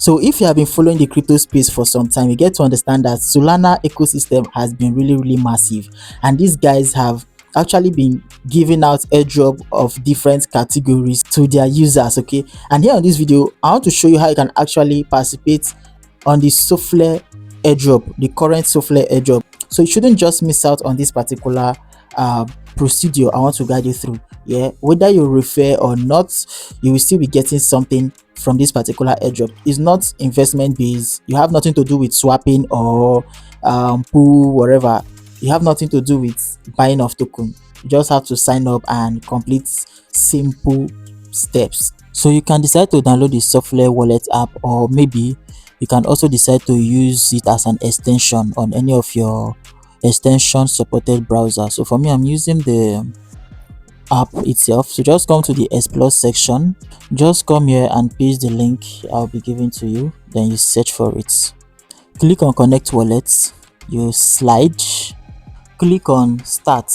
So if you have been following the crypto space for some time, you get to understand that Solana ecosystem has been really massive, and these guys have actually been giving out airdrop of different categories to their users. Okay, and here on this video I want to show you how you can actually participate on the Solflare airdrop, the current Solflare airdrop. So you shouldn't just miss out on this particular procedure I want to guide you through. Yeah, whether you refer or not, you will still be getting something from this particular airdrop. It's not investment based. You have nothing to do with swapping or pool, whatever. You have nothing to do with buying of token. You just have to sign up and complete simple steps. So you can decide to download the Solflare wallet app, or maybe you can also decide to use it as an extension on any of your extension supported browser. So for me, I'm using the app itself. So just come to the explore section, just come here and paste the link I'll be giving to you, then you search for it, click on connect wallets, you slide, click on start,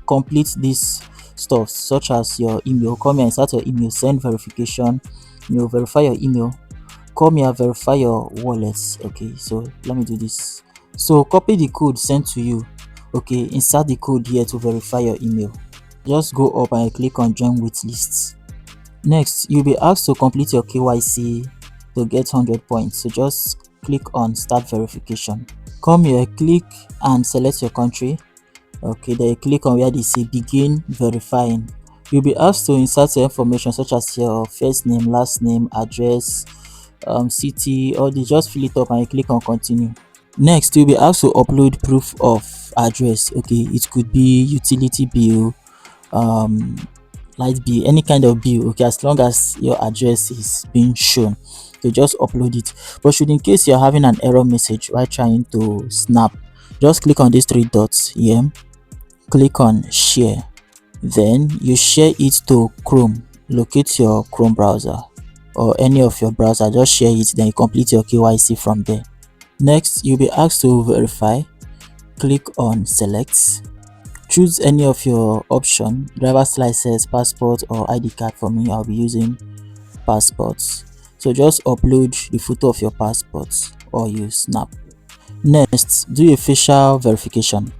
complete this stuff such as your email. Come here, insert your email, send verification, you verify your email, come here, verify your wallets. Okay, so let me do this. So copy the code sent to you. Okay, insert the code here to verify your email. Just go up and click on join waitlist. Next, you'll be asked to complete your KYC to get 100 points. So just click on start verification. Come here, click and select your country. Okay, then you click on where they say begin verifying. You'll be asked to insert your information such as your first name, last name, address, city, or they just fill it up and you click on continue. Next, you'll be asked to upload proof of address. Okay, it could be utility bill, light bill, any kind of bill. Okay, as long as your address is being shown, you just upload it. But should in case you're having an error message while trying to snap, just click on these three dots here, click on share, then you share it to Chrome. Locate your Chrome browser or any of your browser, just share it, then you complete your KYC from there. Next, you'll be asked to verify. Click on select, choose any of your option, driver's license, passport, or ID card. For me, I'll be using passports. So just upload the photo of your passport or you snap. Next, do a facial verification.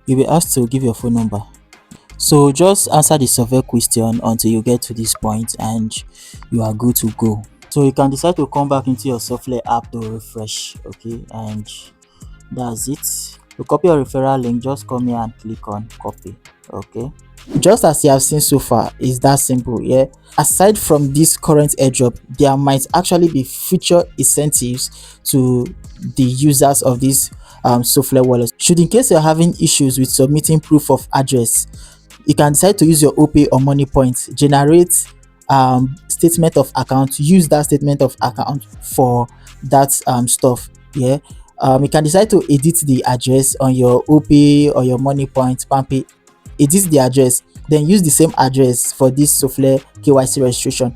You'll be asked to give your phone number. So just answer the survey question until you get to this point and you are good to go. So you can decide to come back into your Solflare app to refresh. Okay, and that's it. To copy your referral link, just come here and click on copy. Okay, just as you have seen so far, is that simple. Yeah, aside from this current airdrop, there might actually be future incentives to the users of this Solflare wallet. Should in case you're having issues with submitting proof of address, you can decide to use your OPay or money points, generate statement of account, use that statement of account for that stuff. Yeah, you can decide to edit the address on your OPay or your money point, PamPay. Edit the address, then use the same address for this Solflare KYC registration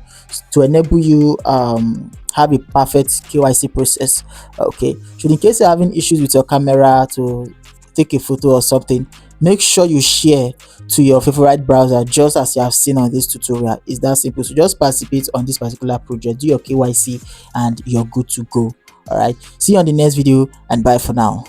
to enable you have a perfect KYC process. Okay, should in case you're having issues with your camera to take a photo or something, make sure you share to your favorite browser, just as you have seen on this tutorial. Is that simple. So just participate on this particular project, do your KYC, and you're good to go. All right, see you on the next video, and bye for now.